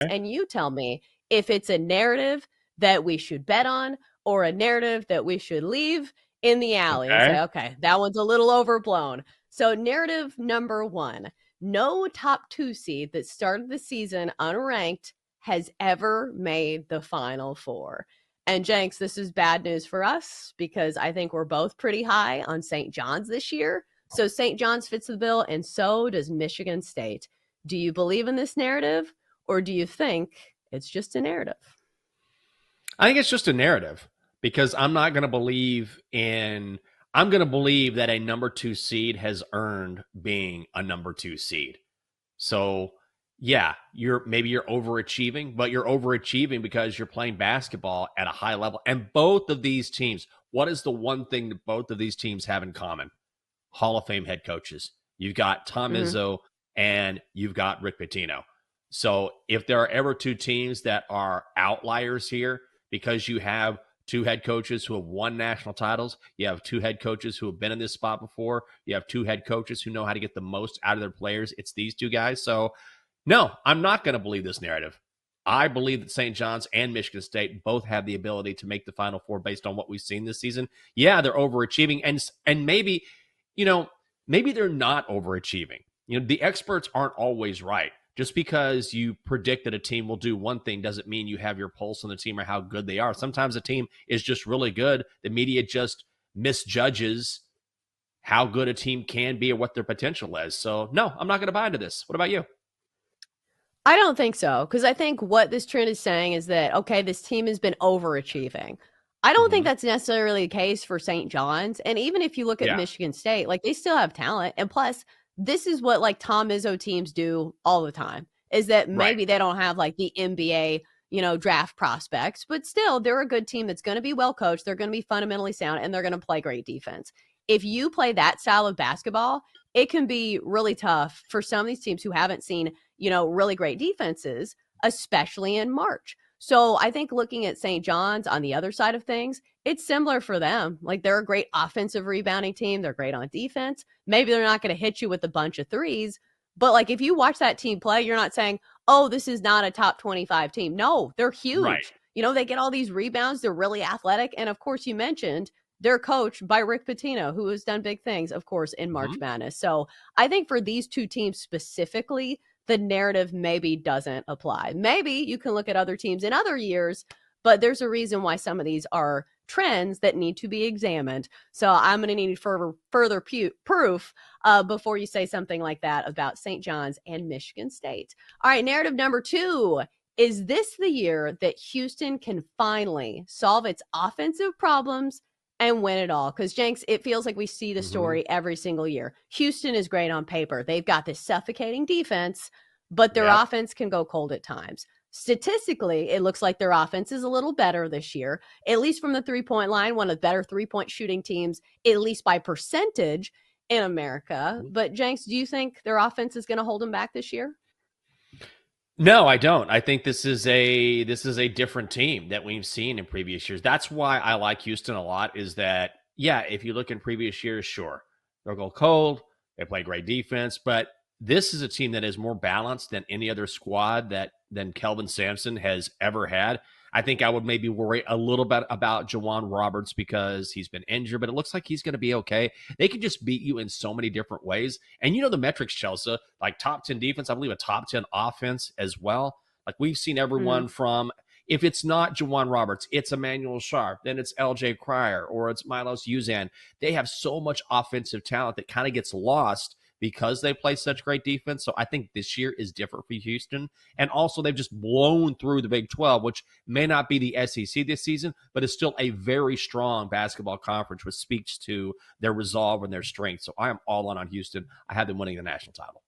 and you tell me if it's a narrative that we should bet on or a narrative that we should leave in the alley and Okay. say, okay, that one's a little overblown. So narrative number one, no top 2 seed that started the season unranked has ever made the Final Four. And Jenks, this is bad news for us because I think we're both pretty high on St. John's this year. So St. John's fits the bill, and so does Michigan State. Do you believe in this narrative, or do you think it's just a narrative? I think it's just a narrative because I'm going to believe that a number 2 seed has earned being a number 2 seed. So yeah, you're overachieving, but you're overachieving because you're playing basketball at a high level. And both of these teams, what is the one thing that both of these teams have in common? Hall of Fame head coaches. You've got Tom Izzo and you've got Rick Pitino. So if there are ever two teams that are outliers here, because you have two head coaches who have won national titles, you have two head coaches who have been in this spot before, you have two head coaches who know how to get the most out of their players, it's these two guys. So no, I'm not going to believe this narrative. I believe that St. John's and Michigan State both have the ability to make the Final Four based on what we've seen this season. Yeah, they're overachieving, and maybe, maybe they're not overachieving. The experts aren't always right. Just because you predict that a team will do one thing doesn't mean you have your pulse on the team or how good they are. Sometimes a team is just really good. The media just misjudges how good a team can be or what their potential is. So, no, I'm not going to buy into this. What about you? I don't think so, because I think what this trend is saying is that, okay, this team has been overachieving. I don't think that's necessarily the case for St. John's. And even if you look at Michigan State, they still have talent. And plus, this is what Tom Izzo teams do all the time, is that maybe they don't have the NBA, draft prospects, but still they're a good team that's going to be well coached. They're going to be fundamentally sound, and they're going to play great defense. If you play that style of basketball, it can be really tough for some of these teams who haven't seen, really great defenses, especially in March. So I think looking at St. John's on the other side of things, it's similar for them. They're a great offensive rebounding team. They're great on defense. Maybe they're not going to hit you with a bunch of threes, but if you watch that team play, you're not saying, oh, this is not a top 25 team. No, they're huge. Right. They get all these rebounds. They're really athletic. And of course, you mentioned they're coached by Rick Pitino, who has done big things, of course, in March Madness. So I think for these two teams specifically, the narrative maybe doesn't apply. Maybe you can look at other teams in other years, but there's a reason why some of these are trends that need to be examined. So I'm going to need further proof before you say something like that about St. John's and Michigan State. All right, narrative number 2. Is this the year that Houston can finally solve its offensive problems and win it all? Because, Jenks, it feels like we see the story every single year. Houston is great on paper. They've got this suffocating defense, but their offense can go cold at times. Statistically, it looks like their offense is a little better this year, at least from the three-point line, one of the better three-point shooting teams, at least by percentage in America. But, Jenks, do you think their offense is going to hold them back this year? No, I don't. I think this is a different team that we've seen in previous years. That's why I like Houston a lot, is that, if you look in previous years, sure, they'll go cold, they play great defense, but this is a team that is more balanced than any other squad than Kelvin Sampson has ever had. I think I would maybe worry a little bit about Juwan Roberts because he's been injured, but it looks like he's going to be okay. They can just beat you in so many different ways. And the metrics, Chelsea, top 10 defense, I believe a top 10 offense as well. We've seen everyone from, if it's not Juwan Roberts, it's Emmanuel Sharp, then it's LJ Cryer, or it's Milos Uzan. They have so much offensive talent that kind of gets lost because they play such great defense. So I think this year is different for Houston. And also they've just blown through the Big 12, which may not be the SEC this season, but is still a very strong basketball conference, which speaks to their resolve and their strength. So I am all in on Houston. I have them winning the national title.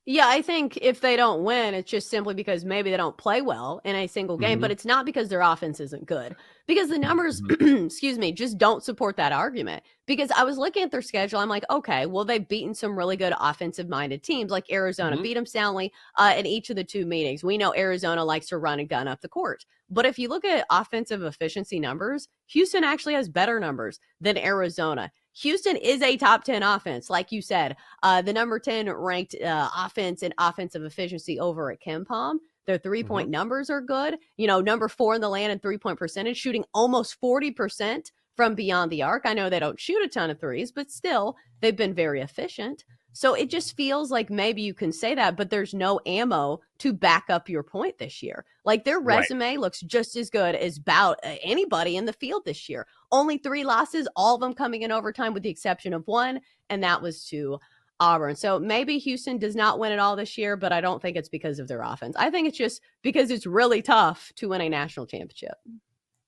Yeah, I think if they don't win, it's just simply because maybe they don't play well in a single game, but it's not because their offense isn't good. Because the numbers, excuse me, just don't support that argument. Because I was looking at their schedule, I'm like, okay, well, they've beaten some really good offensive-minded teams, like Arizona, beat them soundly in each of the two meetings. We know Arizona likes to run and gun up the court. But if you look at offensive efficiency numbers, Houston actually has better numbers than Arizona. Houston is a top 10 offense. Like you said, the number 10 ranked offense and offensive efficiency over at KenPom. Their 3-point numbers are good. Number 4 in the land in 3-point percentage, shooting almost 40% from beyond the arc. I know they don't shoot a ton of threes, but still, they've been very efficient. So it just feels like maybe you can say that, but there's no ammo to back up your point this year. Like their resume looks just as good as about anybody in the field this year. Only 3 losses, all of them coming in overtime with the exception of one, and that was to Auburn. So maybe Houston does not win it all this year, but I don't think it's because of their offense. I think it's just because it's really tough to win a national championship.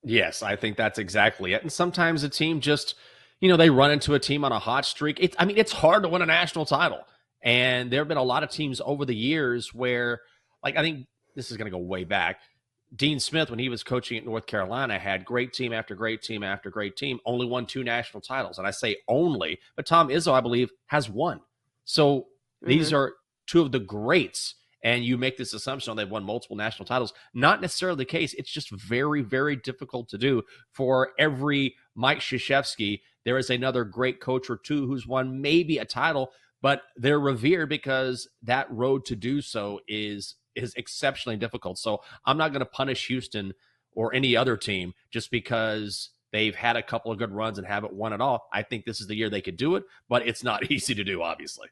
Yes, I think that's exactly it. And sometimes a team just, they run into a team on a hot streak. It's hard to win a national title. And there have been a lot of teams over the years where, I think this is going to go way back. Dean Smith, when he was coaching at North Carolina, had great team after great team after great team, only won 2 national titles. And I say only, but Tom Izzo, I believe, has 1. So these are 2 of the greats. And you make this assumption they've won multiple national titles. Not necessarily the case. It's just very, very difficult to do. For every Mike Krzyzewski, there is another great coach or 2 who's won maybe a title, but they're revered because that road to do so is exceptionally difficult. So I'm not going to punish Houston or any other team just because they've had a couple of good runs and haven't won it all. I think this is the year they could do it, but it's not easy to do, obviously.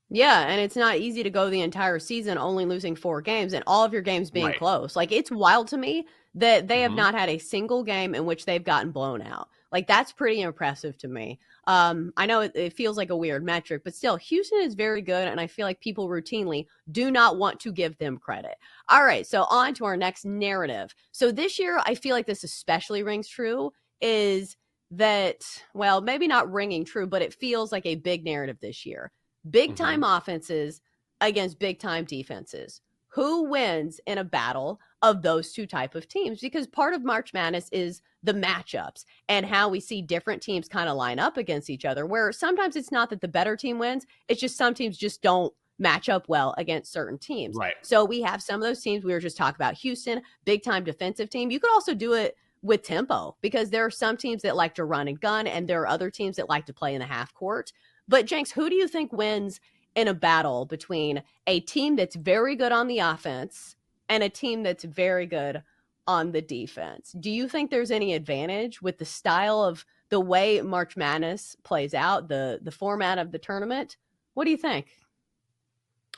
Yeah, and it's not easy to go the entire season only losing 4 games and all of your games being close. Like, it's wild to me that they have not had a single game in which they've gotten blown out. Like, that's pretty impressive to me. I know it feels like a weird metric, but still, Houston is very good, and I feel like people routinely do not want to give them credit. All right, so on to our next narrative. So this year, I feel like this especially rings true, is that, well, maybe not ringing true, but it feels like a big narrative this year. Big time offenses against big time defenses. Who wins in a battle of those 2 type of teams? Because part of March Madness is the matchups and how we see different teams kind of line up against each other, where sometimes it's not that the better team wins. It's just some teams just don't match up well against certain teams. Right. So we have some of those teams. We were just talking about Houston, big time defensive team. You could also do it with tempo because there are some teams that like to run and gun, and there are other teams that like to play in the half court. But Jenks, who do you think wins in a battle between a team that's very good on the offense and a team that's very good on the defense? Do you think there's any advantage with the style of the way March Madness plays out, the format of the tournament? What do you think?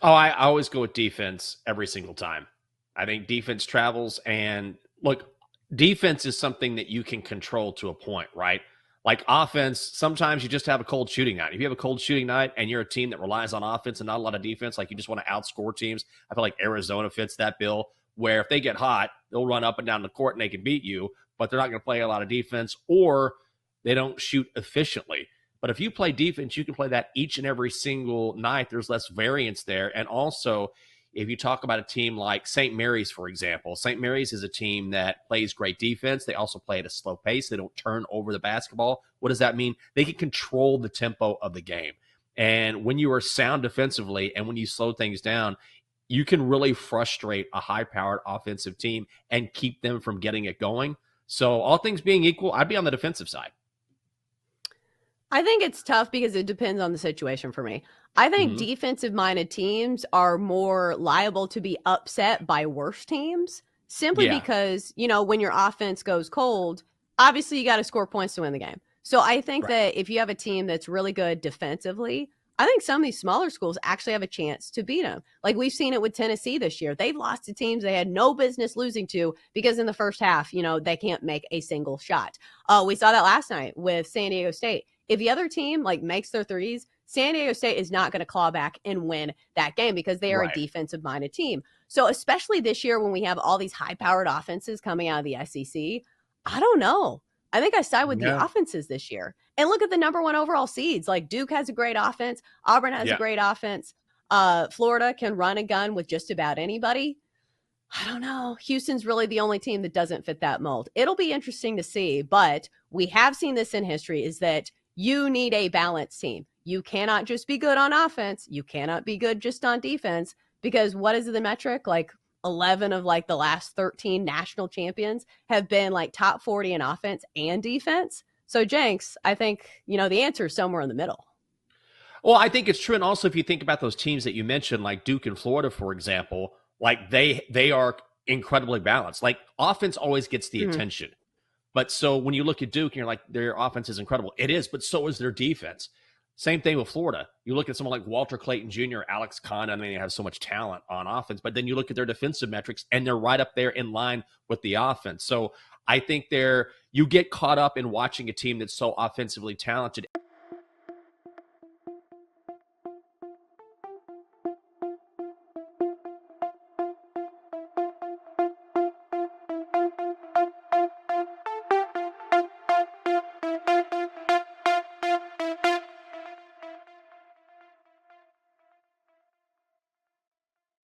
Oh, I always go with defense every single time. I think defense travels, and look, defense is something that you can control to a point, right? Like offense, sometimes you just have a cold shooting night. If you have a cold shooting night and you're a team that relies on offense and not a lot of defense, like you just want to outscore teams, I feel like Arizona fits that bill, where if they get hot, they'll run up and down the court and they can beat you, but they're not going to play a lot of defense, or they don't shoot efficiently. But if you play defense, you can play that each and every single night. There's less variance there. And also, if you talk about a team like St. Mary's, for example, St. Mary's is a team that plays great defense. They also play at a slow pace. They don't turn over the basketball. What does that mean? They can control the tempo of the game. And when you are sound defensively and when you slow things down, you can really frustrate a high-powered offensive team and keep them from getting it going. So all things being equal, I'd be on the defensive side. I think it's tough because it depends on the situation for me. I think defensive-minded teams are more liable to be upset by worse teams simply because, when your offense goes cold, obviously you got to score points to win the game. So I think that if you have a team that's really good defensively, I think some of these smaller schools actually have a chance to beat them. Like we've seen it with Tennessee this year. They've lost to teams they had no business losing to because in the first half, they can't make a single shot. We saw that last night with San Diego State. If the other team makes their threes, San Diego State is not going to claw back and win that game because they are a defensive-minded team. So especially this year when we have all these high-powered offenses coming out of the SEC, I don't know. I think I side with the offenses this year. And look at the number 1 overall seeds. Like Duke has a great offense. Auburn has a great offense. Florida can run a gun with just about anybody. I don't know. Houston's really the only team that doesn't fit that mold. It'll be interesting to see, but we have seen this in history is that you need a balanced team. You cannot just be good on offense. You cannot be good just on defense because what is the metric? 11 of the last 13 national champions have been top 40 in offense and defense. So, Jenks, I think, the answer is somewhere in the middle. Well, I think it's true. And also, if you think about those teams that you mentioned, like Duke and Florida, for example, like they are incredibly balanced. Like offense always gets the attention. But so when you look at Duke and you're like, their offense is incredible. It is, but so is their defense. Same thing with Florida. You look at someone like Walter Clayton Jr., Alex Conn. I mean, they have so much talent on offense, but then you look at their defensive metrics and they're right up there in line with the offense. So I think you get caught up in watching a team that's so offensively talented.